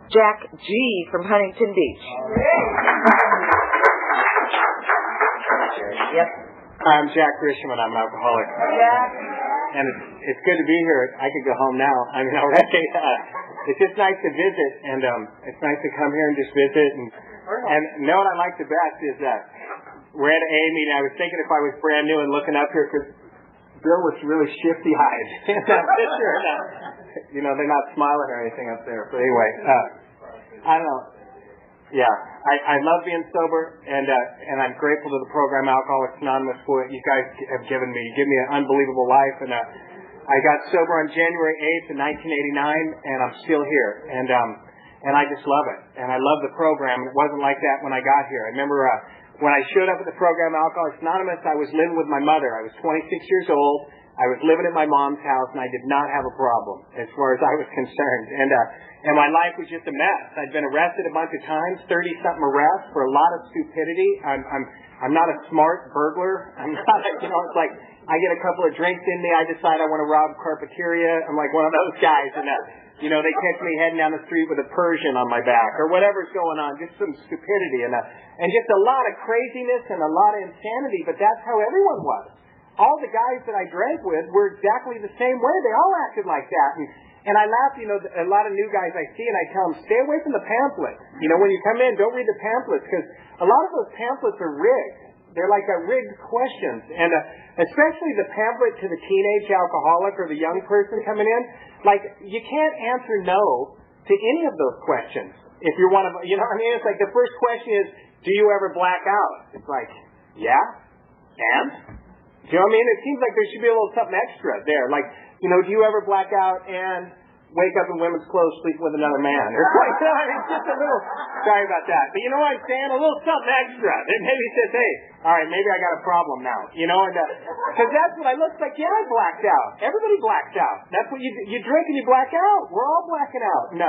Jack G. from Huntington Beach. Yep. I'm Jack Grisham, and I'm an alcoholic. And it's good to be here. I could go home now. I mean, already. It's just nice to visit, and it's nice to come here and just visit. And know what I like the best is we're at an AA meeting. I was thinking if I was brand new and looking up here, because Bill was really shifty-eyed in that picture. You know, they're not smiling or anything up there. But anyway, I don't know. Yeah, I love being sober, and I'm grateful to the program Alcoholics Anonymous for what you guys have given me. You give me an unbelievable life, and I got sober on January 8th in 1989, and I'm still here, and I just love it, and I love the program. It wasn't like that when I got here. I remember when I showed up at the program Alcoholics Anonymous, I was living with my mother. I was 26 years old. I was living at my mom's house, and I did not have a problem as far as I was concerned. And my life was just a mess. I'd been arrested a bunch of times, 30-something arrests for a lot of stupidity. I'm not a smart burglar. I'm not, it's like I get a couple of drinks in me, I decide I want to rob Carpinteria. I'm like one of those guys, and they catch me heading down the street with a Persian on my back or whatever's going on, just some stupidity and just a lot of craziness and a lot of insanity. But that's how everyone was. All the guys that I drank with were exactly the same way. They all acted like that. And I laugh, a lot of new guys I see, and I tell them, stay away from the pamphlets. When you come in, don't read the pamphlets, because a lot of those pamphlets are rigged. They're like rigged questions. And especially the pamphlet to the teenage alcoholic or the young person coming in, like, you can't answer no to any of those questions. If you're one of, it's like the first question is, do you ever black out? It's like, yeah, and? Do you know what I mean? It seems like there should be a little something extra there. Like, do you ever black out and wake up in women's clothes sleeping with another man? Or it's just a little, sorry about that. But you know what I'm saying? A little something extra. That maybe says, hey, all right, maybe I got a problem now. Because that's what I look like. Yeah, I blacked out. Everybody blacks out. That's what you drink and you black out. We're all blacking out. And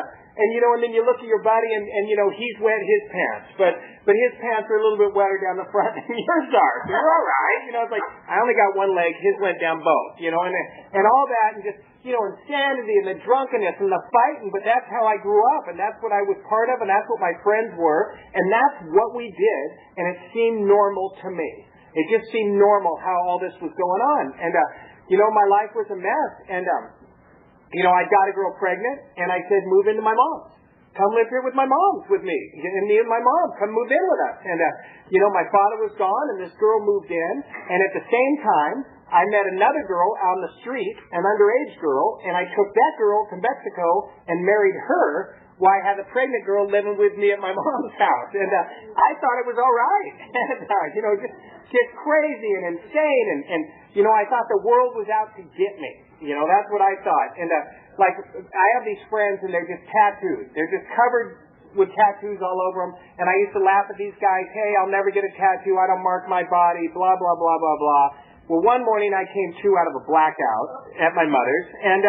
then you look at your buddy and he's wet his pants. But his pants are a little bit wetter down the front than yours are. So you're all right. It's like, I only got one leg, his went down both. And all that, and just, insanity and the drunkenness and the fighting. But that's how I grew up, and that's what I was part of, and that's what my friends were, and that's what we did, and it seemed normal to me. It just seemed normal how all this was going on. And, my life was a mess, and, I got a girl pregnant, and I said, move into my mom's. Come live here with my mom's with me. And me and my mom, come move in with us. And, my father was gone, and this girl moved in. And at the same time, I met another girl on the street, an underage girl, and I took that girl to Mexico and married her while I had a pregnant girl living with me at my mom's house. And I thought it was all right. And, just crazy and insane. And I thought the world was out to get me. That's what I thought. And, I have these friends, and they're just tattooed. They're just covered with tattoos all over them. And I used to laugh at these guys, hey, I'll never get a tattoo. I don't mark my body, blah, blah, blah, blah, blah. Well, one morning I came to out of a blackout at my mother's, and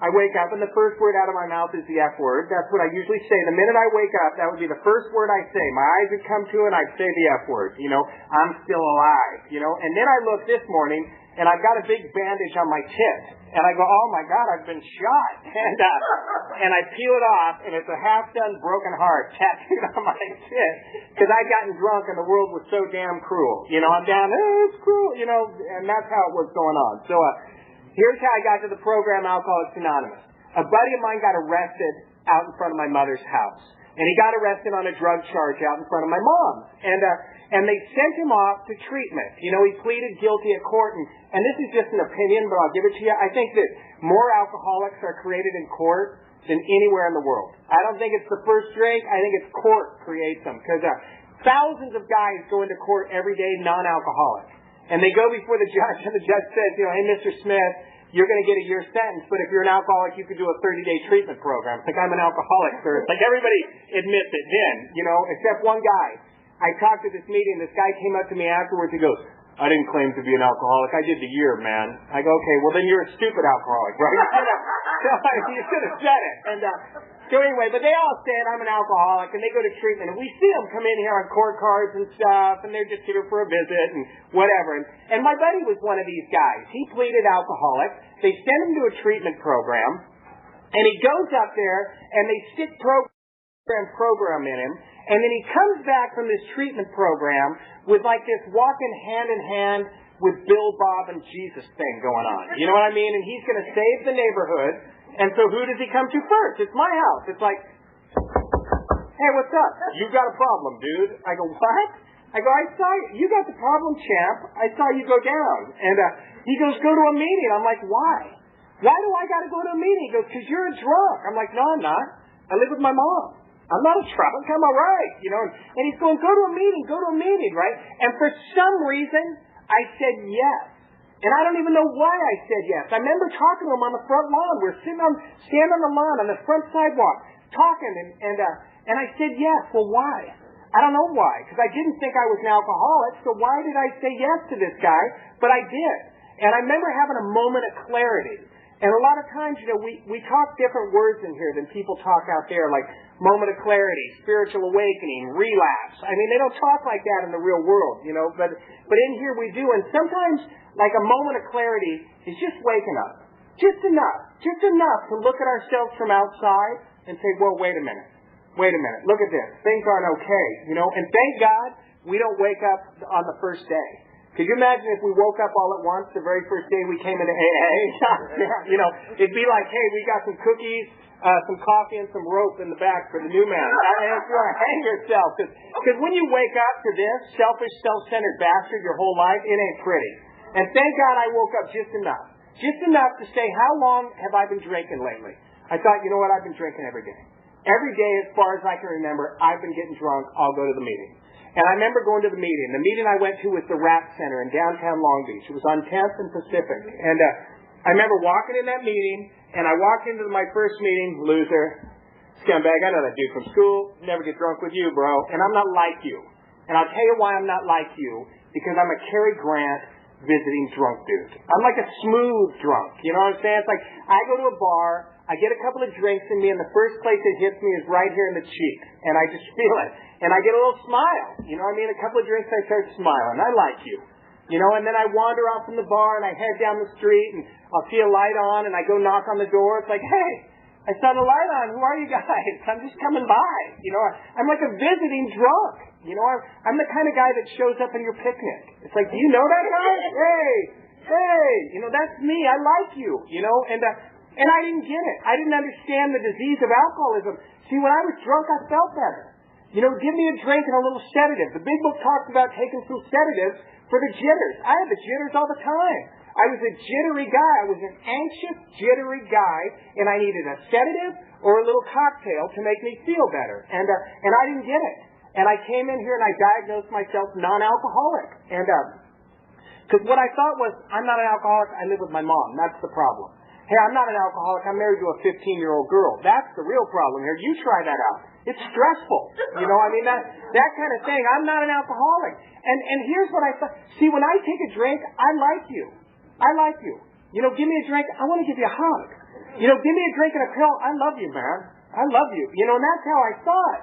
I wake up, and the first word out of my mouth is the F word. That's what I usually say. The minute I wake up, that would be the first word I say. My eyes would come to, and I'd say the F word. I'm still alive. And then I look this morning, and I've got a big bandage on my tit. And I go, oh my God, I've been shot. And I peel it off, and it's a half-done broken heart tattooed on my tit. Because I'd gotten drunk, and the world was so damn cruel. I'm down, it's cruel, and that's how it was going on. So here's how I got to the program Alcoholics Anonymous. A buddy of mine got arrested out in front of my mother's house. And he got arrested on a drug charge out in front of my mom. And they sent him off to treatment. He pleaded guilty at court. And this is just an opinion, but I'll give it to you. I think that more alcoholics are created in court than anywhere in the world. I don't think it's the first drink. I think it's court creates them. Because thousands of guys go into court every day non-alcoholic. And they go before the judge, and the judge says, hey, Mr. Smith, you're going to get a year sentence, but if you're an alcoholic, you could do a 30-day treatment program. It's like, I'm an alcoholic, sir. It's like everybody admits it then, except one guy. I talked at this meeting, this guy came up to me afterwards, he goes, I didn't claim to be an alcoholic. I did the year, man. I go, okay, well then you're a stupid alcoholic, right? You should have said it. And so anyway, but they all said I'm an alcoholic, and they go to treatment, and we see them come in here on court cards and stuff, and they're just here for a visit and whatever. And my buddy was one of these guys. He pleaded alcoholic. They sent him to a treatment program, and he goes up there, and they stick programs program in him, and then he comes back from this treatment program with like this walking hand in hand with Bill, Bob, and Jesus thing going on. You know what I mean? And he's going to save the neighborhood. And so who does he come to first? It's my house. It's like, hey, what's up? You got a problem, dude. I go, what? I go, I saw you. You got the problem, champ. I saw you go down. And he goes, go to a meeting. I'm like, why? Why do I got to go to a meeting? He goes, because you're a drunk. I'm like, no, I'm not. I live with my mom. I'm not a drunk. I'm all right. You know, and he's going, go to a meeting, right? And for some reason, I said yes. And I don't even know why I said yes. I remember talking to him on the front lawn. We're standing on the lawn on the front sidewalk, talking, and I said yes. Well, why? I don't know why, because I didn't think I was an alcoholic, so why did I say yes to this guy? But I did. And I remember having a moment of clarity. And a lot of times, you know, we talk different words in here than people talk out there, like moment of clarity, spiritual awakening, relapse. I mean, they don't talk like that in the real world, you know, but in here we do. And sometimes, like a moment of clarity is just waking up. Just enough to look at ourselves from outside and say, well, wait a minute, look at this. Things aren't okay, you know, and thank God we don't wake up on the first day. Could you imagine if we woke up all at once the very first day we came into AA? You know, it'd be like, hey, we got some cookies, some coffee, and some rope in the back for the new man. And if you want to hang yourself. Because when you wake up to this selfish, self-centered bastard your whole life, it ain't pretty. And thank God I woke up just enough to say, how long have I been drinking lately? I thought, you know what, I've been drinking every day. Every day, as far as I can remember, I've been getting drunk. I'll go to the meeting. And I remember going to the meeting. The meeting I went to was the RAP Center in downtown Long Beach. It was on 10th and Pacific. And I remember walking in that meeting, and I walked into my first meeting, loser, scumbag. I know that dude from school. Never get drunk with you, bro. And I'm not like you. And I'll tell you why I'm not like you. Because I'm a Cary Grant visiting drunk dude. I'm like a smooth drunk. You know what I'm saying? It's like I go to a bar, I get a couple of drinks in me, and the first place it hits me is right here in the cheek. And I just feel it. And I get a little smile. You know what I mean? A couple of drinks, I start smiling. I like you. You know, and then I wander off from the bar, and I head down the street, and I'll see a light on, and I go knock on the door. It's like, hey, I saw the light on. Who are you guys? I'm just coming by. You know, I'm like a visiting drunk. You know, I'm the kind of guy that shows up in your picnic. It's like, do you know that guy? Hey, you know, that's me. I like you. You know, and I didn't get it. I didn't understand the disease of alcoholism. See, when I was drunk, I felt better. You know, give me a drink and a little sedative. The big book talks about taking some sedatives for the jitters. I had the jitters all the time. I was a jittery guy. I was an anxious, jittery guy, and I needed a sedative or a little cocktail to make me feel better. And I didn't get it. And I came in here and I diagnosed myself non-alcoholic. And because what I thought was, I'm not an alcoholic, I live with my mom. That's the problem. Hey, I'm not an alcoholic, I'm married to a 15-year-old girl. That's the real problem here. You try that out. It's stressful. You know, I mean, that kind of thing. I'm not an alcoholic. And here's what I thought. See, when I take a drink, I like you. You know, give me a drink, I want to give you a hug. You know, give me a drink and a pill, I love you, man. I love you. You know, and that's how I thought.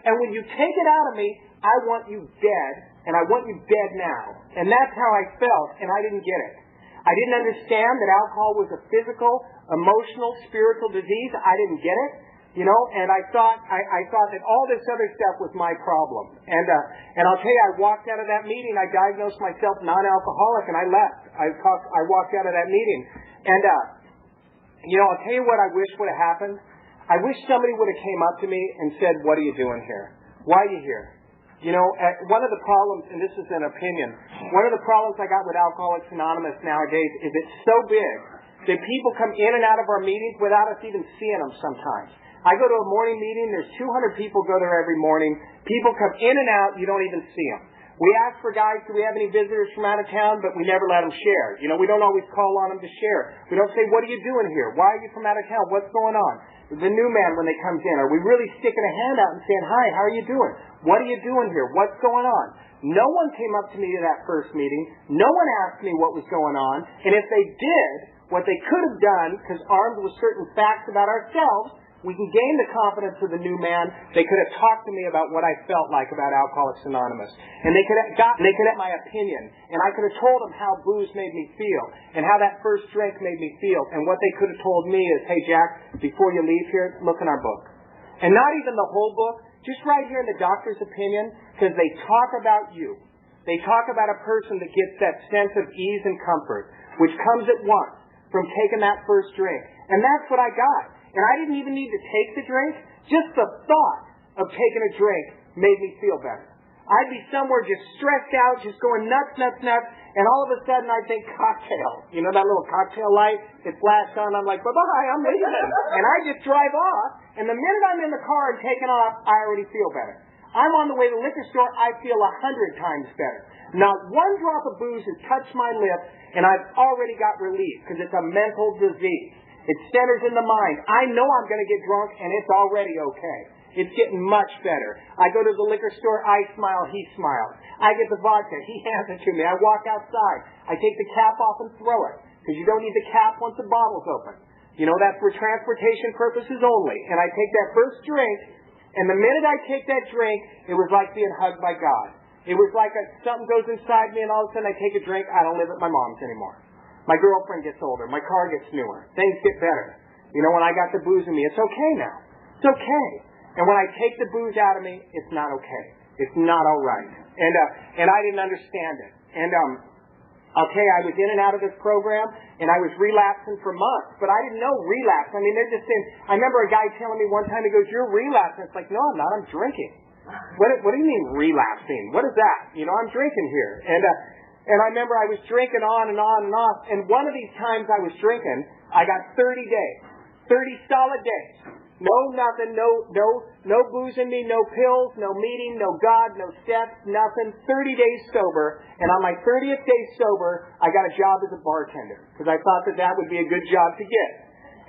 And when you take it out of me, I want you dead, and I want you dead now. And that's how I felt, and I didn't get it. I didn't understand that alcohol was a physical, emotional, spiritual disease. I didn't get it. You know, and I thought that all this other stuff was my problem. And I'll tell you, I walked out of that meeting, I diagnosed myself non-alcoholic, and I left. I walked out of that meeting. And, you know, I'll tell you what I wish would have happened. I wish somebody would have came up to me and said, what are you doing here? Why are you here? You know, one of the problems, and this is an opinion, one of the problems I got with Alcoholics Anonymous nowadays is it's so big that people come in and out of our meetings without us even seeing them sometimes. I go to a morning meeting, there's 200 people go there every morning. People come in and out, you don't even see them. We ask for guys, do we have any visitors from out of town? But we never let them share. You know, we don't always call on them to share. We don't say, what are you doing here? Why are you from out of town? What's going on? The new man when they comes in, are we really sticking a hand out and saying, hi, how are you doing? What are you doing here? What's going on? No one came up to me at that first meeting. No one asked me what was going on. And if they did, what they could have done, because armed with certain facts about ourselves, we can gain the confidence of the new man. They could have talked to me about what I felt like about Alcoholics Anonymous. And they could have my opinion. And I could have told them how booze made me feel. And how that first drink made me feel. And what they could have told me is, hey, Jack, before you leave here, look in our book. And not even the whole book, just right here in the doctor's opinion, because they talk about you. They talk about a person that gets that sense of ease and comfort, which comes at once from taking that first drink. And that's what I got. And I didn't even need to take the drink. Just the thought of taking a drink made me feel better. I'd be somewhere just stressed out, just going nuts, and all of a sudden I'd think cocktail. You know that little cocktail light? It flashed on, I'm like, bye-bye, I'm leaving. And I just drive off, and the minute I'm in the car and taking off, I already feel better. I'm on the way to the liquor store, I feel 100 times better. Not one drop of booze has touched my lips, and I've already got relief, because it's a mental disease. It centers in the mind. I know I'm going to get drunk, and it's already okay. It's getting much better. I go to the liquor store, I smile, he smiles. I get the vodka, he hands it to me. I walk outside. I take the cap off and throw it, because you don't need the cap once the bottle's open. You know, that's for transportation purposes only. And I take that first drink, and the minute I take that drink, it was like being hugged by God. It was like something goes inside me, and all of a sudden I take a drink, I don't live at my mom's anymore. My girlfriend gets older, my car gets newer, things get better. You know, when I got the booze in me, it's okay now. It's okay. And when I take the booze out of me, it's not okay. It's not all right. And I didn't understand it. And I was in and out of this program, and I was relapsing for months, but I didn't know relapse. I mean, they're just saying. I remember a guy telling me one time, he goes, "You're relapsing." It's like, no, I'm not. I'm drinking. What do you mean relapsing? What is that? You know, I'm drinking here. And I remember I was drinking on and on and on. And one of these times I was drinking, I got 30 days, 30 solid days. No nothing, no booze in me, no pills, no meeting, no God, no steps, nothing. 30 days sober. And on my 30th day sober, I got a job as a bartender, because I thought that would be a good job to get.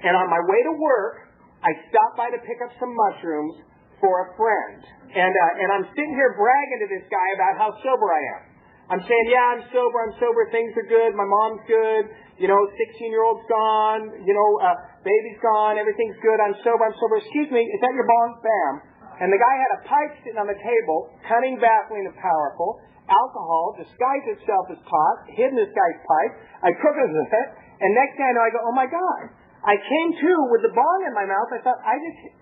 And on my way to work, I stopped by to pick up some mushrooms for a friend. And I'm sitting here bragging to this guy about how sober I am. I'm saying, yeah, I'm sober, things are good, my mom's good, you know, 16-year-old's gone, you know, baby's gone, everything's good, I'm sober, excuse me, is that your bong? Bam. And the guy had a pipe sitting on the table, cunning, baffling, and powerful, alcohol, disguised itself as pot, hidden this guy's pipe, I took it, and next thing I know, I go, oh my God. I came to with the bong in my mouth, I thought, I just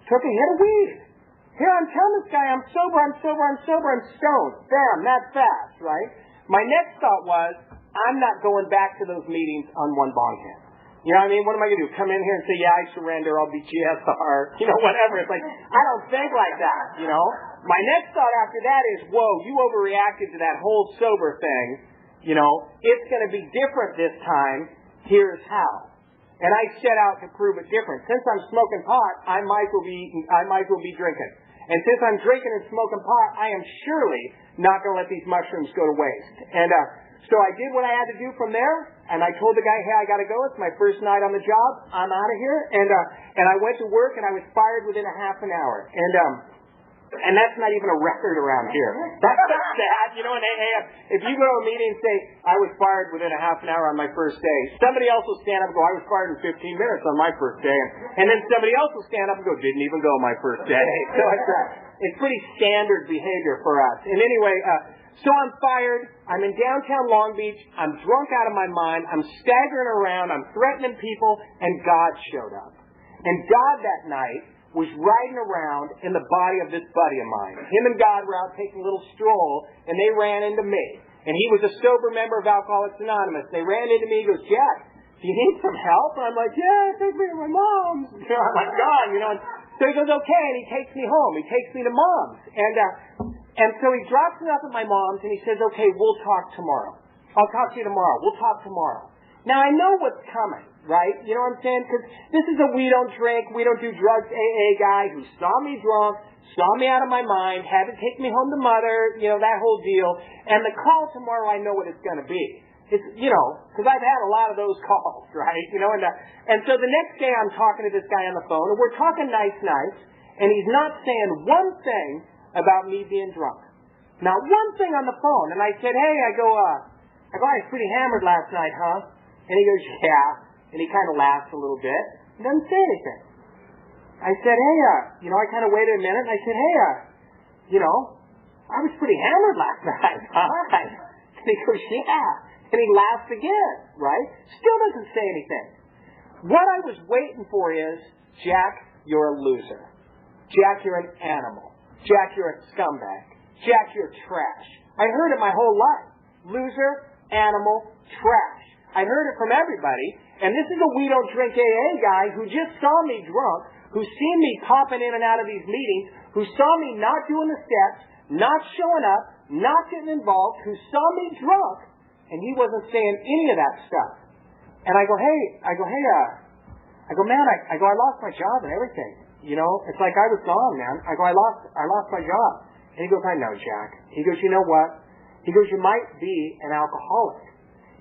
took a hit of weed. Here, I'm telling this guy, I'm sober, I'm stoned. Bam, that's fast, right? My next thought was, I'm not going back to those meetings on one bong hit. You know what I mean? What am I going to do? Come in here and say, yeah, I surrender, I'll be GSR, you know, whatever. It's like, I don't think like that, you know? My next thought after that is, whoa, you overreacted to that whole sober thing. You know, it's going to be different this time. Here's how. And I set out to prove it different. Since I'm smoking pot, I might as well be drinking. And since I'm drinking and smoking pot, I am surely not going to let these mushrooms go to waste. And so I did what I had to do from there, and I told the guy, hey, I got to go. It's my first night on the job. I'm out of here. And I went to work, and I was fired within a half an hour. And that's not even a record around here. That's sad, you know. And if you go to a meeting and say, I was fired within a half an hour on my first day, somebody else will stand up and go, I was fired in 15 minutes on my first day. And then somebody else will stand up and go, didn't even go my first day. So it's pretty standard behavior for us. And anyway, so I'm fired. I'm in downtown Long Beach. I'm drunk out of my mind. I'm staggering around. I'm threatening people. And God showed up. And God that night was riding around in the body of this buddy of mine. Him and God were out taking a little stroll, and they ran into me. And he was a sober member of Alcoholics Anonymous. They ran into me. He goes, Jack, do you need some help? And I'm like, yeah, take me to my mom's. You know, I'm like, God, you know. And so he goes, okay, and he takes me home. He takes me to mom's. And so he drops me off at my mom's, and he says, okay, we'll talk tomorrow. I'll talk to you tomorrow. We'll talk tomorrow. Now, I know what's coming, right? You know what I'm saying? Because this is a we don't drink, we don't do drugs AA guy who saw me drunk, saw me out of my mind, had to take me home to mother, you know, that whole deal. And the call tomorrow, I know what it's going to be. It's, you know, because I've had a lot of those calls, right? You know, and so the next day I'm talking to this guy on the phone, and we're talking nice, and he's not saying one thing about me being drunk. Not one thing on the phone. And I said, hey, I was pretty hammered last night, huh? And he goes, yeah. And he kind of laughs a little bit. He doesn't say anything. I said, hey, you know, I kind of waited a minute, and I said, hey, you know, I was pretty hammered last night, huh? And he goes, yeah. And he laughs again, right? Still doesn't say anything. What I was waiting for is, Jack, you're a loser. Jack, you're an animal. Jack, you're a scumbag. Jack, you're trash. I heard it my whole life. Loser, animal, trash. I heard it from everybody. And this is a We Don't Drink AA guy who just saw me drunk, who's seen me popping in and out of these meetings, who saw me not doing the steps, not showing up, not getting involved, who saw me drunk, and he wasn't saying any of that stuff. And I go, man, I lost my job and everything. You know, it's like I was gone, man. I lost my job. And he goes, I know, Jack. He goes, you know what? He goes, you might be an alcoholic.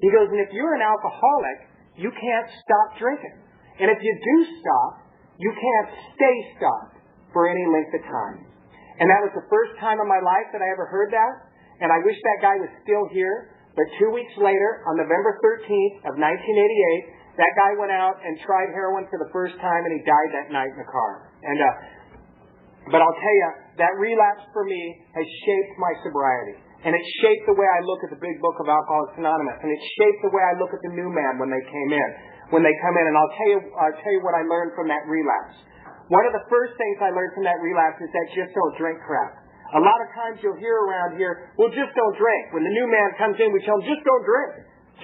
He goes, and if you're an alcoholic, you can't stop drinking. And if you do stop, you can't stay stopped for any length of time. And that was the first time in my life that I ever heard that. And I wish that guy was still here. But 2 weeks later, on November 13th of 1988, that guy went out and tried heroin for the first time, and he died that night in the car. And but I'll tell you, that relapse for me has shaped my sobriety. And it shaped the way I look at the big book of Alcoholics Anonymous. And it shaped the way I look at the new man when they come in. And I'll tell you what I learned from that relapse. One of the first things I learned from that relapse is that just don't drink crap. A lot of times you'll hear around here, well, just don't drink. When the new man comes in, we tell him, just don't drink.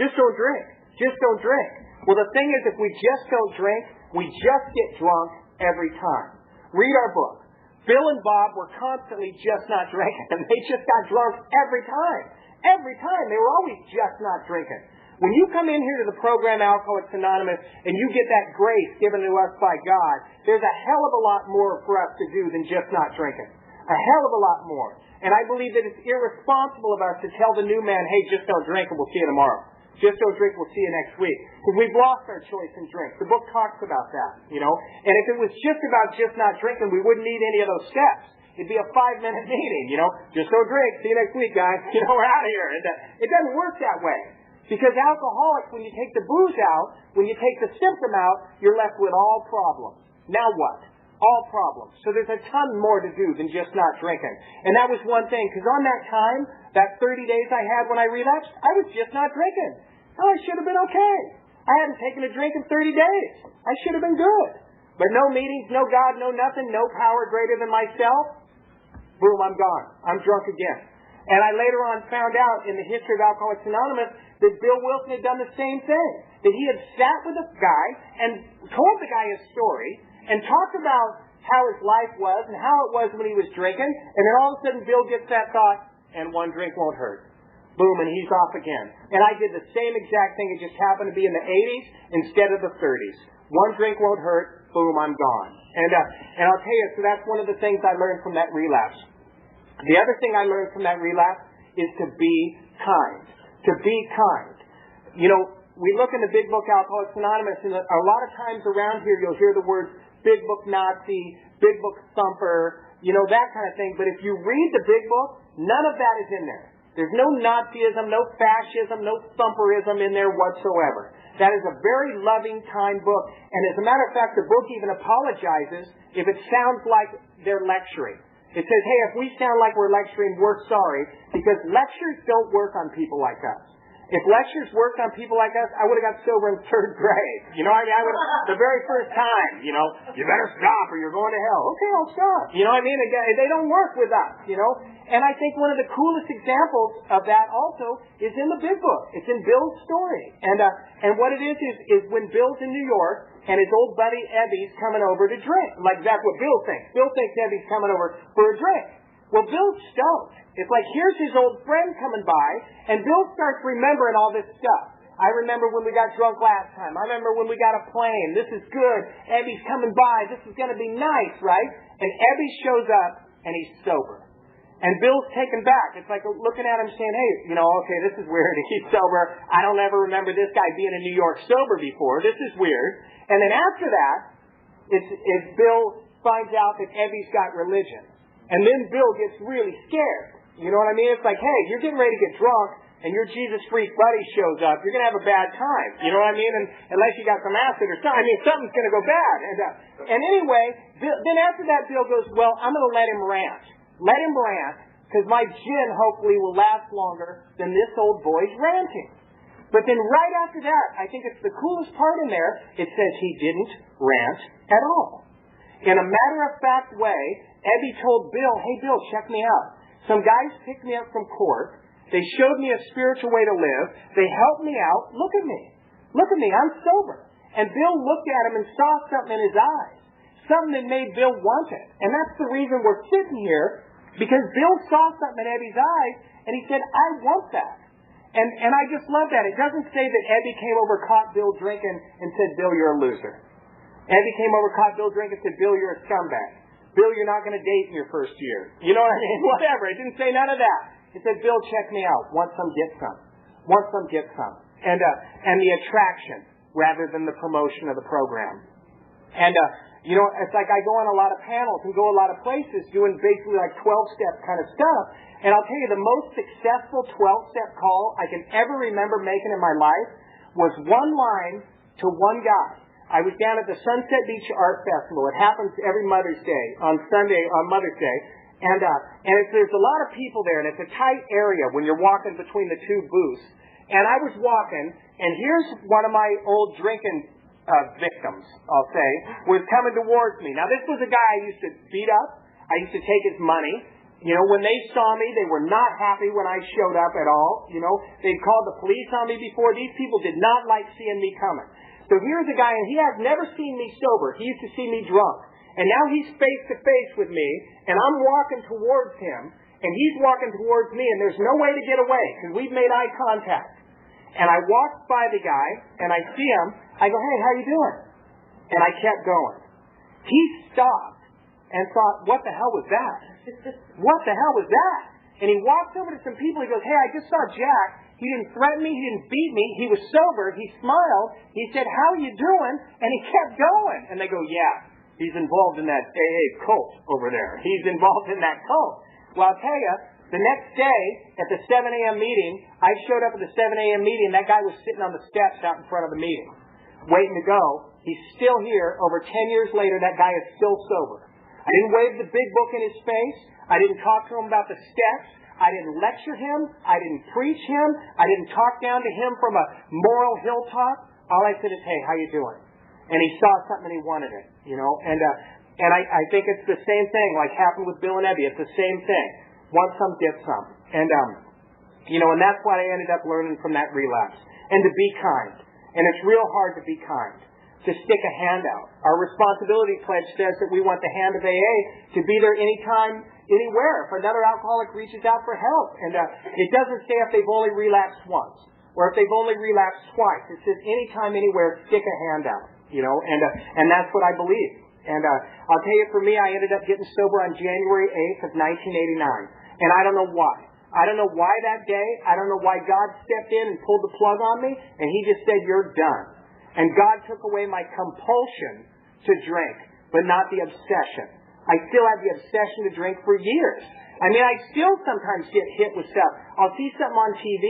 Just don't drink. Just don't drink. Well, the thing is, if we just don't drink, we just get drunk every time. Read our book. Bill and Bob were constantly just not drinking. And they just got drunk every time. Every time. They were always just not drinking. When you come in here to the program Alcoholics Anonymous and you get that grace given to us by God, there's a hell of a lot more for us to do than just not drinking. A hell of a lot more. And I believe that it's irresponsible of us to tell the new man, hey, just don't drink and we'll see you tomorrow. Just don't drink, we'll see you next week. Because we've lost our choice in drink. The book talks about that, you know. And if it was just about just not drinking, we wouldn't need any of those steps. It'd be a 5-minute meeting, you know. Just don't drink. See you next week, guys. You know, we're out of here. It doesn't work that way. Because alcoholics, when you take the booze out, when you take the symptom out, you're left with all problems. Now what? All problems. So there's a ton more to do than just not drinking. And that was one thing, because on that time, that 30 days I had when I relapsed, I was just not drinking. Oh, I should have been okay. I hadn't taken a drink in 30 days. I should have been good. But no meetings, no God, no nothing, no power greater than myself. Boom, I'm gone. I'm drunk again. And I later on found out in the history of Alcoholics Anonymous that Bill Wilson had done the same thing. That he had sat with a guy and told the guy his story and talked about how his life was and how it was when he was drinking. And then all of a sudden Bill gets that thought, and one drink won't hurt. Boom, and he's off again. And I did the same exact thing. It just happened to be in the 80s instead of the 30s. One drink won't hurt. Boom, I'm gone. And I'll tell you, so that's one of the things I learned from that relapse. The other thing I learned from that relapse is to be kind. To be kind. You know, we look in the big book Alcoholics Anonymous, and a lot of times around here you'll hear the words big book Nazi, big book thumper, you know, that kind of thing. But if you read the big book, none of that is in there. There's no Nazism, no fascism, no thumperism in there whatsoever. That is a very loving, kind book. And as a matter of fact, the book even apologizes if it sounds like they're lecturing. It says, hey, if we sound like we're lecturing, we're sorry, because lectures don't work on people like us. If lectures worked on people like us, I would have got sober in 3rd grade. You know, I would have, the very first time, you know, you better stop or you're going to hell. Okay, I'll stop. You know what I mean? They don't work with us, you know. And I think one of the coolest examples of that also is in the big book. It's in Bill's story. And what it is when Bill's in New York and his old buddy Ebby's coming over to drink. Like that's what Bill thinks. Bill thinks Ebby's coming over for a drink. Well, Bill's stoked. It's like, here's his old friend coming by, and Bill starts remembering all this stuff. I remember when we got drunk last time. I remember when we got a plane. This is good. Ebby's coming by. This is going to be nice, right? And Ebby shows up, and he's sober. And Bill's taken back. It's like looking at him saying, hey, you know, okay, this is weird. He's sober. I don't ever remember this guy being in New York sober before. This is weird. And then after that, it's Bill finds out that Ebby's got religion. And then Bill gets really scared. You know what I mean? It's like, hey, you're getting ready to get drunk, and your Jesus freak buddy shows up. You're going to have a bad time. You know what I mean? And unless you got some acid or something. I mean, something's going to go bad. And anyway, then after that, Bill goes, well, I'm going to let him rant. Let him rant, because my gin hopefully will last longer than this old boy's ranting. But then right after that, I think it's the coolest part in there, it says he didn't rant at all. In a matter-of-fact way, Ebby told Bill, hey, Bill, check me out. Some guys picked me up from court. They showed me a spiritual way to live. They helped me out. Look at me. Look at me. I'm sober. And Bill looked at him and saw something in his eyes. Something that made Bill want it. And that's the reason we're sitting here, because Bill saw something in Ebby's eyes, and he said, I want that. And I just love that. It doesn't say that Ebby came over, caught Bill drinking, and said, Bill, you're a loser. Ebby came over, caught Bill drinking, and said, Bill, you're a scumbag. Bill, you're not going to date in your first year. You know what I mean? Whatever. It didn't say none of that. It said, Bill, check me out. Want some, get some. Want some, get some. And the attraction rather than the promotion of the program. And, it's like I go on a lot of panels and go a lot of places doing basically like 12-step kind of stuff. And I'll tell you, the most successful 12-step call I can ever remember making in my life was one line to one guy. I was down at the Sunset Beach Art Festival. It happens every Mother's Day, on Mother's Day. And there's a lot of people there, and it's a tight area when you're walking between the two booths. And I was walking, and here's one of my old drinking victims, I'll say, was coming towards me. Now, this was a guy I used to beat up. I used to take his money. When they saw me, they were not happy when I showed up at all. They'd called the police on me before. These people did not like seeing me coming. So here's a guy, and he has never seen me sober. He used to see me drunk. And now he's face to face with me, and I'm walking towards him, and he's walking towards me, and there's no way to get away, because we've made eye contact. And I walked by the guy, and I see him. I go, hey, how you doing? And I kept going. He stopped and thought, what the hell was that? What the hell was that? And he walked over to some people. He goes, hey, I just saw Jack. He didn't threaten me. He didn't beat me. He was sober. He smiled. He said, how you doing? And he kept going. And they go, yeah, he's involved in that AA cult over there. He's involved in that cult. Well, I'll tell you, the next day at the 7 a.m. meeting, I showed up at the 7 a.m. meeting. That guy was sitting on the steps out in front of the meeting, waiting to go. He's still here. Over 10 years later, that guy is still sober. I didn't wave the big book in his face. I didn't talk to him about the steps. I didn't lecture him. I didn't preach him. I didn't talk down to him from a moral hilltop. All I said is, hey, how you doing? And he saw something and he wanted it, And I think it's the same thing like happened with Bill and Ebby. It's the same thing. Want some, get some. And, and that's what I ended up learning from that relapse. And to be kind. And it's real hard to be kind. To stick a hand out. Our responsibility pledge says that we want the hand of AA to be there anytime, anywhere. If another alcoholic reaches out for help. And it doesn't say if they've only relapsed once. Or if they've only relapsed twice. It says anytime, anywhere, stick a hand out. And that's what I believe. And I'll tell you, for me, I ended up getting sober on January 8th of 1989. And I don't know why. I don't know why that day. I don't know why God stepped in and pulled the plug on me. And He just said, you're done. And God took away my compulsion to drink, but not the obsession. I still have the obsession to drink for years. I mean, I still sometimes get hit with stuff. I'll see something on TV,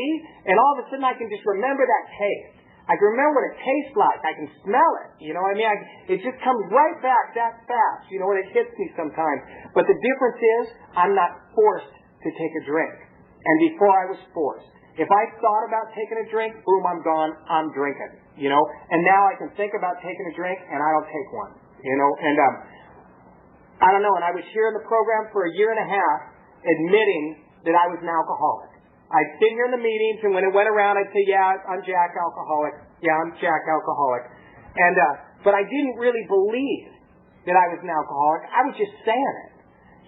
and all of a sudden I can just remember that taste. I can remember what it tastes like. I can smell it. It just comes right back that fast, and it hits me sometimes. But the difference is I'm not forced to take a drink. And before I was forced. If I thought about taking a drink, boom, I'm gone, I'm drinking, And now I can think about taking a drink, and I don't take one, And I don't know, and I was here in the program for a year and a half admitting that I was an alcoholic. I'd sit here in the meetings, and when it went around, I'd say, yeah, I'm Jack alcoholic. Yeah, I'm Jack alcoholic. And but I didn't really believe that I was an alcoholic. I was just saying it.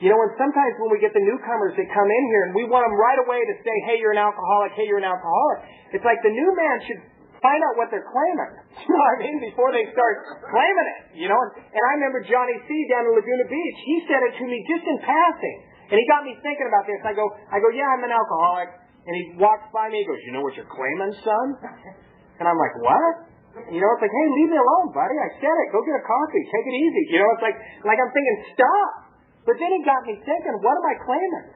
And sometimes when we get the newcomers that come in here and we want them right away to say, hey, you're an alcoholic, hey, you're an alcoholic. It's like the new man should find out what they're claiming. You know what I mean? Before they start claiming it, And I remember Johnny C. down in Laguna Beach. He said it to me just in passing. And he got me thinking about this. I go, yeah, I'm an alcoholic. And he walks by me. He goes, you know what you're claiming, son? And I'm like, what? It's like, hey, leave me alone, buddy. I said it. Go get a coffee. Take it easy. It's like I'm thinking, stop. But then it got me thinking, what am I claiming?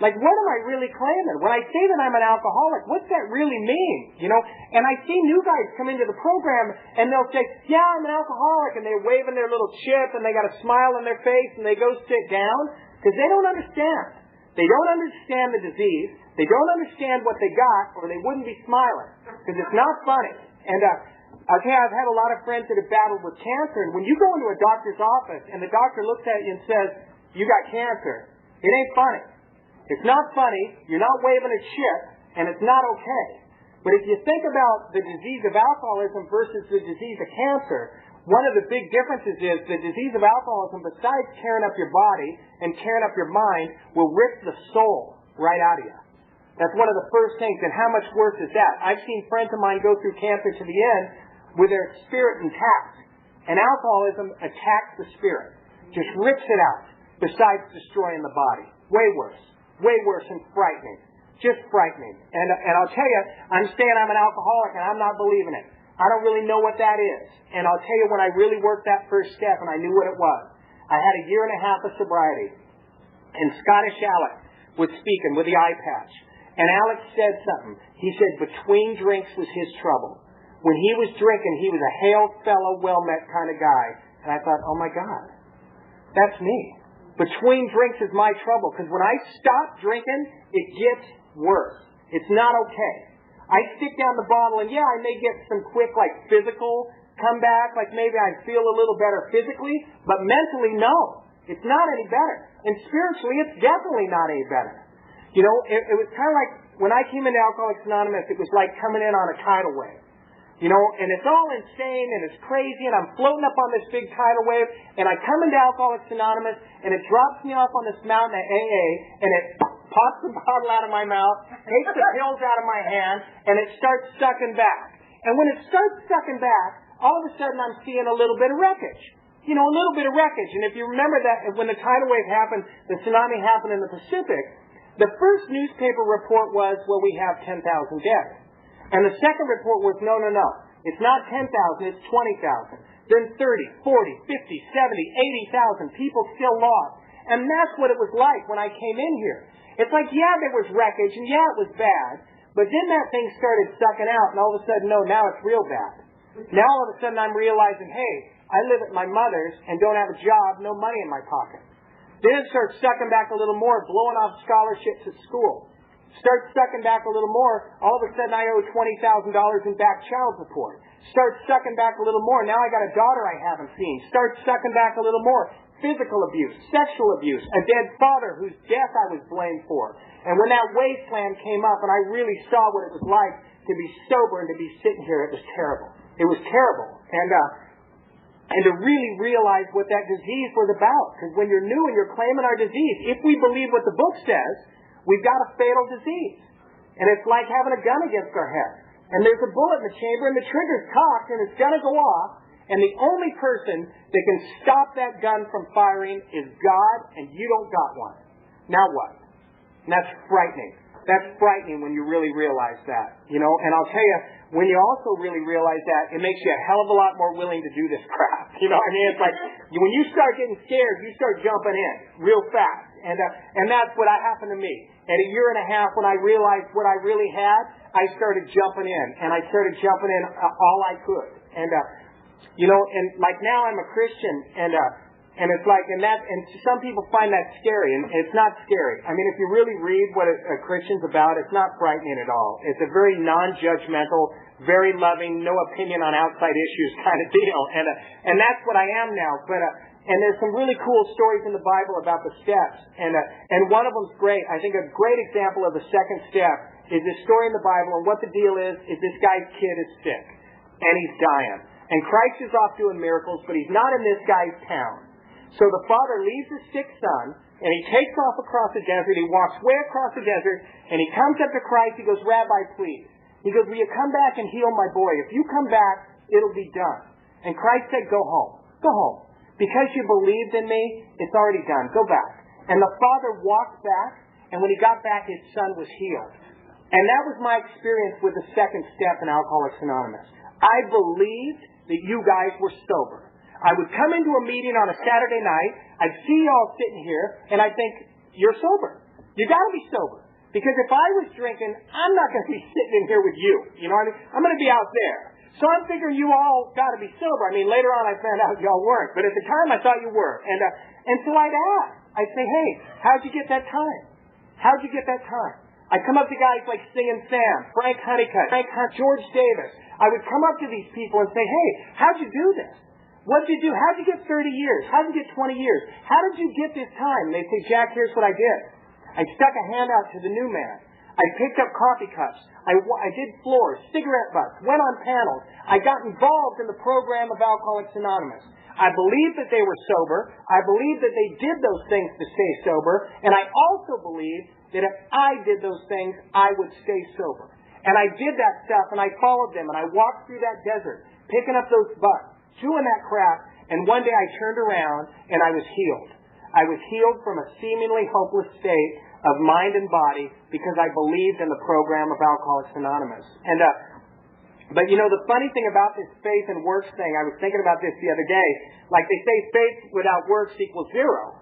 Like, what am I really claiming? When I say that I'm an alcoholic, what's that really mean? And I see new guys come into the program, and they'll say, yeah, I'm an alcoholic, and they're waving their little chip, and they got a smile on their face, and they go sit down, because they don't understand. They don't understand the disease. They don't understand what they got, or they wouldn't be smiling, because it's not funny. And Okay, I've had a lot of friends that have battled with cancer, and when you go into a doctor's office and the doctor looks at you and says, you got cancer, it ain't funny. It's not funny, you're not waving a chip, and it's not okay. But if you think about the disease of alcoholism versus the disease of cancer, one of the big differences is the disease of alcoholism, besides tearing up your body and tearing up your mind, will rip the soul right out of you. That's one of the first things, and how much worse is that? I've seen friends of mine go through cancer to the end with their spirit intact. And alcoholism attacks the spirit. Just rips it out, besides destroying the body. Way worse and frightening. Just frightening. And I'll tell you, I'm saying I'm an alcoholic and I'm not believing it. I don't really know what that is. And I'll tell you when I really worked that first step and I knew what it was. I had a year and a half of sobriety. And Scottish Alex was speaking with the eye patch. And Alex said something. He said between drinks was his trouble. When he was drinking, he was a hail fellow, well-met kind of guy. And I thought, oh my God, that's me. Between drinks is my trouble. Because when I stop drinking, it gets worse. It's not okay. I stick down the bottle, and yeah, I may get some quick, physical comeback, maybe I feel a little better physically, but mentally, no. It's not any better. And spiritually, it's definitely not any better. You know, it was kind of like, when I came into Alcoholics Anonymous, it was like coming in on a tidal wave. You know, and it's all insane and it's crazy and I'm floating up on this big tidal wave and I come into Alcoholics Anonymous and it drops me off on this mountain at AA and it pops the bottle out of my mouth, takes the pills out of my hand, and it starts sucking back. And when it starts sucking back, all of a sudden I'm seeing a little bit of wreckage. You know, a little bit of wreckage. And if you remember that when the tidal wave happened, the tsunami happened in the Pacific, the first newspaper report was, well, we have 10,000 dead. And the second report was, no. It's not 10,000, it's 20,000. Then 30, 40, 50, 70, 80,000 people still lost. And that's what it was like when I came in here. It's like, yeah, there was wreckage, and yeah, it was bad. But then that thing started sucking out, and all of a sudden, no, now it's real bad. Now all of a sudden I'm realizing, hey, I live at my mother's and don't have a job, no money in my pocket. Then it starts sucking back a little more, blowing off scholarships at school. Start sucking back a little more, all of a sudden I owe $20,000 in back child support. Start sucking back a little more, now I got a daughter I haven't seen. Start sucking back a little more, physical abuse, sexual abuse, a dead father whose death I was blamed for. And when that wasteland came up and I really saw what it was like to be sober and to be sitting here, it was terrible. It was terrible. And to really realize what that disease was about. Because when you're new and you're claiming our disease, if we believe what the book says, we've got a fatal disease. And it's like having a gun against our head. And there's a bullet in the chamber and the trigger's cocked and it's going to go off. And the only person that can stop that gun from firing is God, and you don't got one. Now what? And that's frightening. That's frightening when you really realize that. You know, and I'll tell you, when you also really realize that, it makes you a hell of a lot more willing to do this crap. You know what I mean? It's like, when you start getting scared, you start jumping in real fast. And that's what happened to me. At a year and a half, when I realized what I really had, I started jumping in. And I started jumping in all I could. And, you know, and like now I'm a Christian, and it's like, and some people find that scary, and it's not scary. I mean, if you really read what a Christian's about, it's not frightening at all. It's a very non-judgmental, very loving, no opinion on outside issues kind of deal, and that's what I am now. But and there's some really cool stories in the Bible about the steps, and one of them's great. I think a great example of the second step is this story in the Bible, and what the deal is this guy's kid is sick, and he's dying, and Christ is off doing miracles, but he's not in this guy's town. So the father leaves his sick son, and he takes off across the desert. He walks way across the desert, and he comes up to Christ. He goes, Rabbi, please. He goes, will you come back and heal my boy? If you come back, it'll be done. And Christ said, go home. Go home. Because you believed in me, it's already done. Go back. And the father walked back, and when he got back, his son was healed. And that was my experience with the second step in Alcoholics Anonymous. I believed that you guys were sober. I would come into a meeting on a Saturday night, I'd see you all sitting here, and I'd think, you're sober. You got to be sober. Because if I was drinking, I'm not going to be sitting in here with you. You know what I mean? I'm going to be out there. So I'm figuring you all got to be sober. I mean, later on I found out y'all weren't. But at the time I thought you were. And so I'd ask. I'd say, hey, how'd you get that time? How'd you get that time? I'd come up to guys like Singing Sam, Frank Honeycutt, George Davis. I would come up to these people and say, hey, how'd you do this? What'd you do? How'd you get 30 years? How'd you get 20 years? How did you get this time? And they'd say, Jack, here's what I did. I stuck a hand out to the new man. I picked up coffee cups. I did floors, cigarette butts, went on panels. I got involved in the program of Alcoholics Anonymous. I believed that they were sober. I believed that they did those things to stay sober. And I also believed that if I did those things, I would stay sober. And I did that stuff, and I followed them, and I walked through that desert, picking up those butts, chewing that crap, and one day I turned around, and I was healed. I was healed from a seemingly hopeless state of mind and body because I believed in the program of Alcoholics Anonymous. And but you know, the funny thing about this faith and works thing, I was thinking about this the other day. Like they say, faith without works equals zero.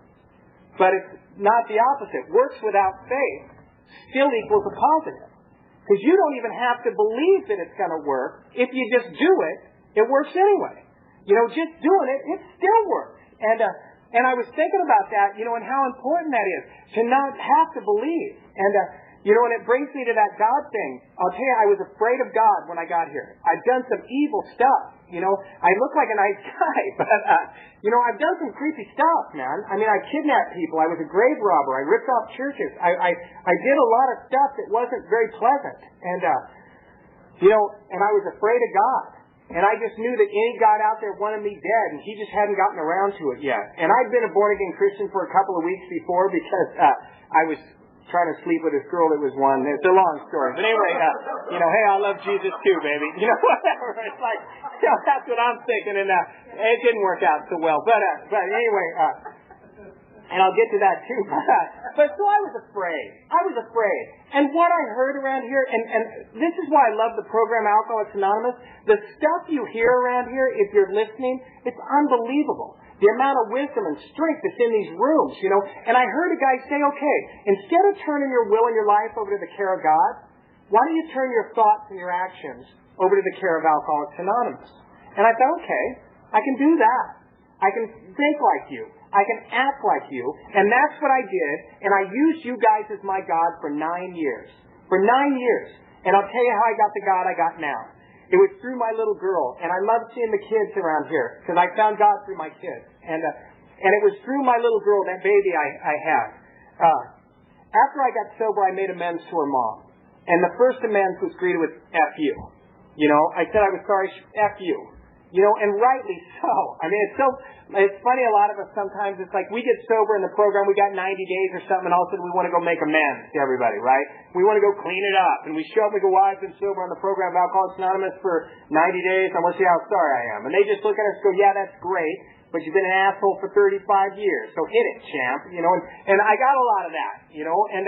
But it's not the opposite. Works without faith still equals a positive. Because you don't even have to believe that it's going to work. If you just do it, it works anyway. You know, just doing it, it still works. And I was thinking about that, you know, and how important that is to not have to believe. And, you know, and it brings me to that God thing. I'll tell you, I was afraid of God when I got here. I've done some evil stuff. You know, I look like a nice guy, but, you know, I've done some creepy stuff, man. I mean, I kidnapped people. I was a grave robber. I ripped off churches. I did a lot of stuff that wasn't very pleasant. And, you know, and I was afraid of God. And I just knew that any God out there wanted me dead, and he just hadn't gotten around to it yet. And I'd been a born-again Christian for a couple of weeks before because I was trying to sleep with this girl that was one. It's a long story. But anyway, you know, hey, I love Jesus too, baby. You know, whatever. It's like, you know, that's what I'm thinking. And it didn't work out so well. But anyway, and I'll get to that too. But so I was afraid. And what I heard around here, and this is why I love the program Alcoholics Anonymous, the stuff you hear around here, if you're listening, it's unbelievable. The amount of wisdom and strength that's in these rooms, you know. And I heard a guy say, okay, instead of turning your will and your life over to the care of God, why don't you turn your thoughts and your actions over to the care of Alcoholics Anonymous? And I thought, okay, I can do that. I can think like you. I can act like you. And that's what I did. And I used you guys as my God for 9 years. For 9 years. And I'll tell you how I got the God I got now. It was through my little girl. And I love seeing the kids around here because I found God through my kids. And it was through my little girl, that baby I had. After I got sober, I made amends to her mom. And the first amends was greeted with F you. You know, I said I was sorry, F you. You know, and rightly so. I mean, it's funny, a lot of us sometimes, it's like we get sober in the program, we got 90 days or something, and all of a sudden we want to go make amends to everybody, right? We want to go clean it up. And we show up and we go, well, I've been sober on the program of Alcoholics Anonymous for 90 days, I want to see how sorry I am. And they just look at us and go, yeah, that's great, but you've been an asshole for 35 years, so hit it, champ. You know, and I got a lot of that, you know, and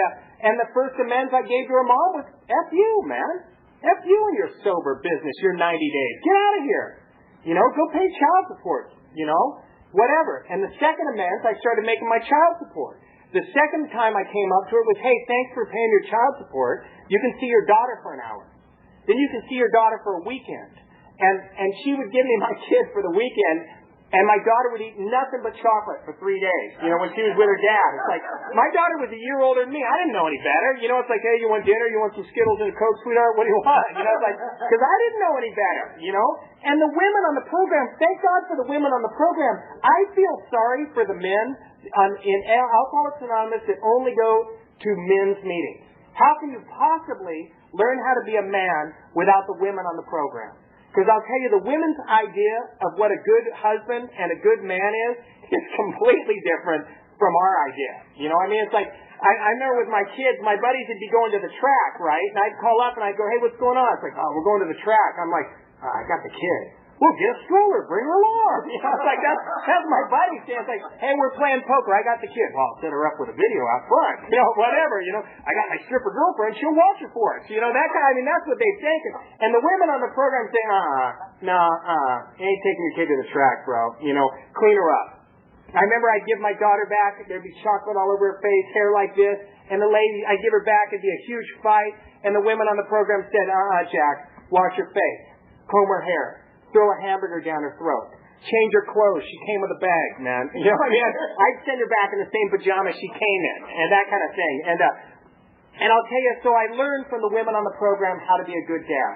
the first amends I gave to her mom was, F you, man. F you in your sober business, your 90 days. Get out of here. You know, go pay child support, you know, whatever. And the second amends, I started making my child support. The second time I came up to her was, hey, thanks for paying your child support. You can see your daughter for an hour. Then you can see your daughter for a weekend. And she would give me my kid for the weekend, and my daughter would eat nothing but chocolate for 3 days, you know, when she was with her dad. It's like, my daughter was a year older than me. I didn't know any better. You know, it's like, hey, you want dinner? You want some Skittles and a Coke, sweetheart? What do you want? You know, it's like, because I didn't know any better, you know. And the women on the program, thank God for the women on the program. I feel sorry for the men in Alcoholics Anonymous that only go to men's meetings. How can you possibly learn how to be a man without the women on the program? Because I'll tell you, the women's idea of what a good husband and a good man is completely different from our idea. You know, I mean, it's like, I remember with my kids, my buddies would be going to the track, right? And I'd call up and I'd go, hey, what's going on? It's like, oh, we're going to the track. I'm like, I got the kid. Well, get a stroller, bring her along. You know, it's like, that's my buddy saying, it's like, hey, we're playing poker, I got the kid. Well, I'll set her up with a video out front. You know, whatever, you know. I got my stripper girlfriend, she'll watch her for us. You know, that kind, I mean, that's what they think. And the women on the program say, ain't taking your kid to the track, bro. You know, clean her up. I remember I'd give my daughter back, there'd be chocolate all over her face, hair like this, and the lady, I'd give her back, it'd be a huge fight, and the women on the program said, Jack, wash your face, comb her hair, throw a hamburger down her throat, change her clothes. She came with a bag, man. You know what I mean? I'd send her back in the same pajamas she came in, and that kind of thing. And I'll tell you, so I learned from the women on the program how to be a good dad,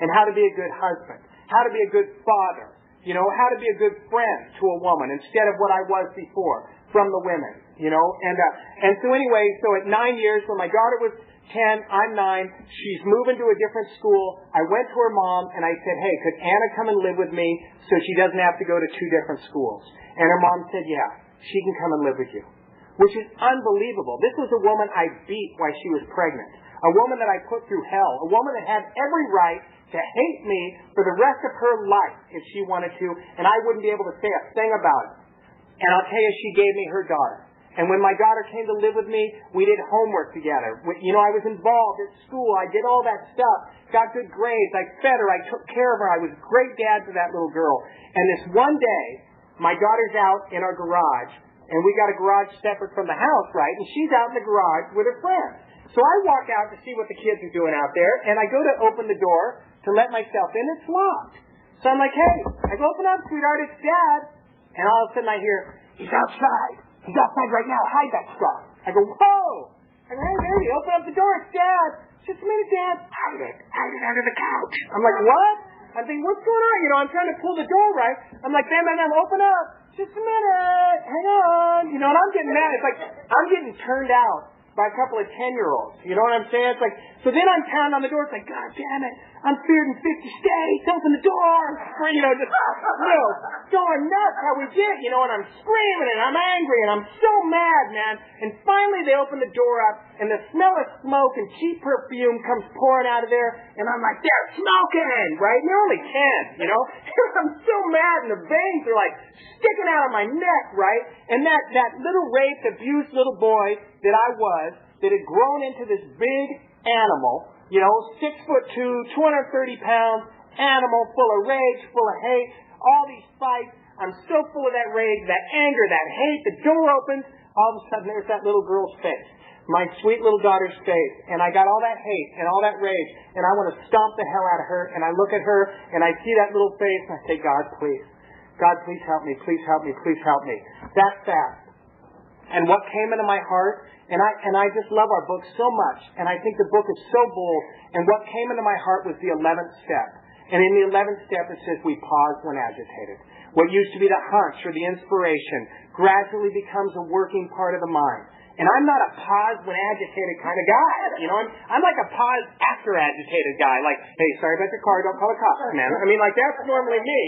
and how to be a good husband, how to be a good father, how to be a good friend to a woman instead of what I was before from the women, And so anyway, so at 9 years, when my daughter was 10, I'm 9, she's moving to a different school. I went to her mom and I said, hey, could Anna come and live with me so she doesn't have to go to 2 different schools? And her mom said, yeah, she can come and live with you. Which is unbelievable. This was a woman I beat while she was pregnant. A woman that I put through hell. A woman that had every right to hate me for the rest of her life if she wanted to, and I wouldn't be able to say a thing about it. And I'll tell you, she gave me her daughter. And when my daughter came to live with me, we did homework together. I was involved at school. I did all that stuff. Got good grades. I fed her. I took care of her. I was a great dad to that little girl. And this one day, my daughter's out in our garage, and we got a garage separate from the house, right? And she's out in the garage with her friends. So I walk out to see what the kids are doing out there, and I go to open the door to let myself in. It's locked. So I'm like, hey, I go, open up, sweetheart, it's Dad. And all of a sudden I hear, he's outside. He's outside right now. Hide that stuff. I go, whoa. I go, hey, baby, open up the door. It's Dad. Just a minute, Dad. Hide it. Hide it under the couch. I'm like, what? I'm thinking, what's going on? I'm trying to pull the door right. I'm like, bam, open up. Just a minute. Hang on. And I'm getting mad. It's like I'm getting turned out by a couple of 10-year-olds. You know what I'm saying? It's like, so then I'm pounding on the door. It's like, God damn it. I'm feared in 50 states. Open the door. Just going nuts how we did, and I'm screaming and I'm angry and I'm so mad, man. And finally they open the door up and the smell of smoke and cheap perfume comes pouring out of there. And I'm like, they're smoking, right? And they're only 10, I'm so mad and the veins are like sticking out of my neck, right? And that little raped, abused little boy that I was, that had grown into this big animal, 6'2", 230 pounds, animal full of rage, full of hate, all these fights. I'm so full of that rage, that anger, that hate. The door opens. All of a sudden, there's that little girl's face, my sweet little daughter's face. And I got all that hate and all that rage, and I want to stomp the hell out of her. And I look at her, and I see that little face, and I say, God, please. God, please help me. Please help me. Please help me. That fast. And what came into my heart, and I just love our book so much, and I think the book is so bold, and what came into my heart was the 11th step. And in the 11th step it says we pause when agitated. What used to be the hunch or the inspiration gradually becomes a working part of the mind. And I'm not a pause when agitated kind of guy. I'm like a pause after agitated guy. Like, hey, sorry about your car, don't call the cops, man. That's normally me.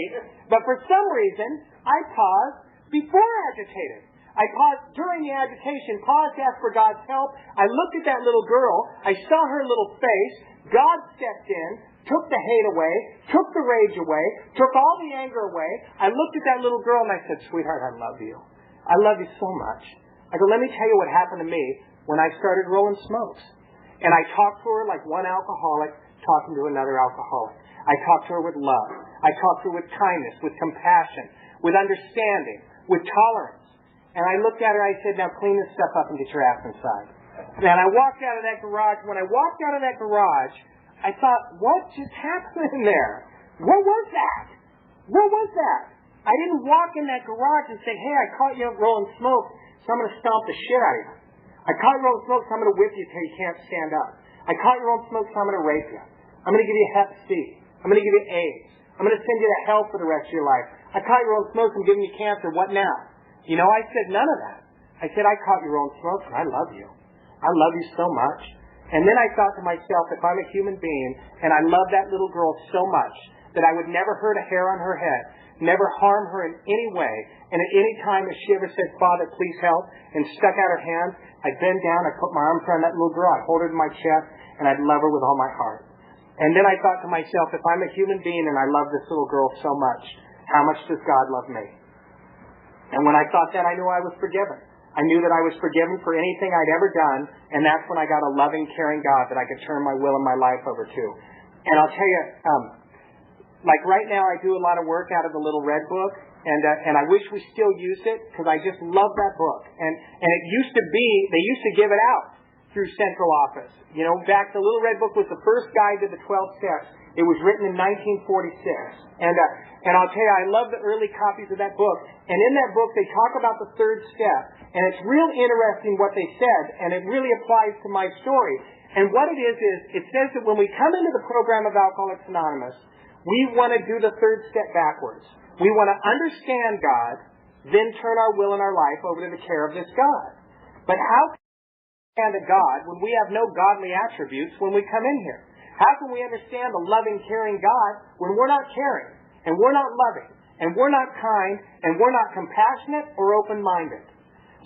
But for some reason, I pause before agitated. I paused during the agitation, paused to ask for God's help. I looked at that little girl. I saw her little face. God stepped in, took the hate away, took the rage away, took all the anger away. I looked at that little girl and I said, sweetheart, I love you. I love you so much. I go, let me tell you what happened to me when I started rolling smokes. And I talked to her like one alcoholic talking to another alcoholic. I talked to her with love. I talked to her with kindness, with compassion, with understanding, with tolerance. And I looked at her, I said, now clean this stuff up and get your ass inside. And I walked out of that garage. When I walked out of that garage, I thought, what just happened in there? What was that? What was that? I didn't walk in that garage and say, hey, I caught you rolling smoke, so I'm going to stomp the shit out of you. I caught you rolling smoke, so I'm going to whip you till you can't stand up. I caught you rolling smoke, so I'm going to rape you. I'm going to give you Hep C. I'm going to give you AIDS. I'm going to send you to hell for the rest of your life. I caught you rolling smoke, I'm giving you cancer. What now? I said none of that. I said, I caught your own smoke, and I love you. I love you so much. And then I thought to myself, if I'm a human being, and I love that little girl so much, that I would never hurt a hair on her head, never harm her in any way, and at any time if she ever said, Father, please help, and stuck out her hand, I'd bend down, I'd put my arms around that little girl, I'd hold her to my chest, and I'd love her with all my heart. And then I thought to myself, if I'm a human being and I love this little girl so much, how much does God love me? And when I thought that, I knew I was forgiven. I knew that I was forgiven for anything I'd ever done, and that's when I got a loving, caring God that I could turn my will and my life over to. And I'll tell you, like right now I do a lot of work out of the Little Red Book, and I wish we still used it, because I just love that book. And it used to be, they used to give it out through central office. You know, back the Little Red Book was the first guide to the 12 steps. It was written in 1946. And I'll tell you, I love the early copies of that book. And in that book, they talk about the third step. And it's real interesting what they said, and it really applies to my story. And what it is it says that when we come into the program of Alcoholics Anonymous, we want to do the third step backwards. We want to understand God, then turn our will and our life over to the care of this God. But how can we understand a God when we have no godly attributes when we come in here? How can we understand a loving, caring God when we're not caring, and we're not loving, and we're not kind, and we're not compassionate or open-minded?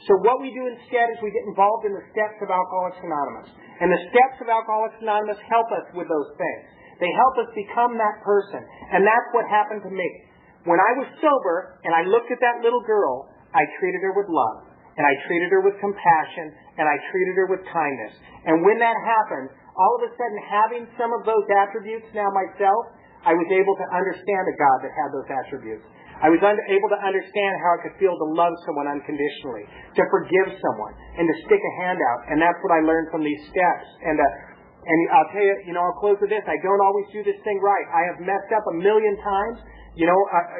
So what we do instead is we get involved in the steps of Alcoholics Anonymous. And the steps of Alcoholics Anonymous help us with those things. They help us become that person. And that's what happened to me. When I was sober and I looked at that little girl, I treated her with love. And I treated her with compassion. And I treated her with kindness. And when that happened, all of a sudden having some of those attributes now myself, I was able to understand a God that had those attributes. I was able to understand how it could feel to love someone unconditionally, to forgive someone, and to stick a hand out. And that's what I learned from these steps. And I'll tell you, I'll close with this. I don't always do this thing right. I have messed up a million times,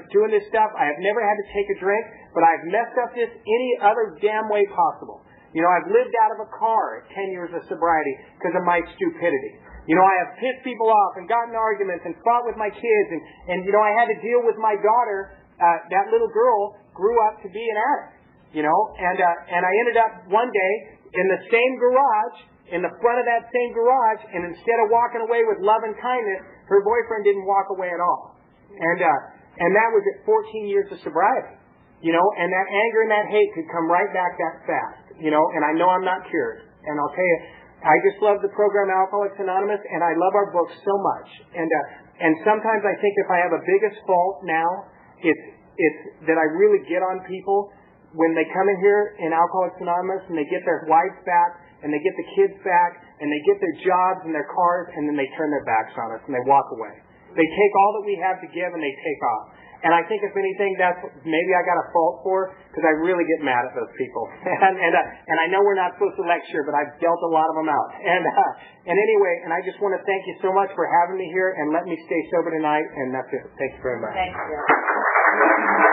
doing this stuff. I have never had to take a drink, but I've messed up this any other damn way possible. I've lived out of a car at 10 years of sobriety because of my stupidity. I have pissed people off and gotten arguments and fought with my kids. And I had to deal with my daughter. That little girl grew up to be an addict, and I ended up one day in the same garage, in the front of that same garage, and instead of walking away with love and kindness, her boyfriend didn't walk away at all. And that was at 14 years of sobriety, and that anger and that hate could come right back that fast, and I know I'm not cured. And I'll tell you, I just love the program Alcoholics Anonymous, and I love our books so much. And sometimes I think if I have a biggest fault now, it's that I really get on people when they come in here in Alcoholics Anonymous and they get their wives back and they get the kids back and they get their jobs and their cars, and then they turn their backs on us and they walk away. They take all that we have to give and they take off. And I think if anything, that's maybe I got a fault for, because I really get mad at those people. And I know we're not supposed to lecture, but I've dealt a lot of them out. And anyway, and I just want to thank you so much for having me here and let me stay sober tonight. And that's it. Thank you very much. Thank you.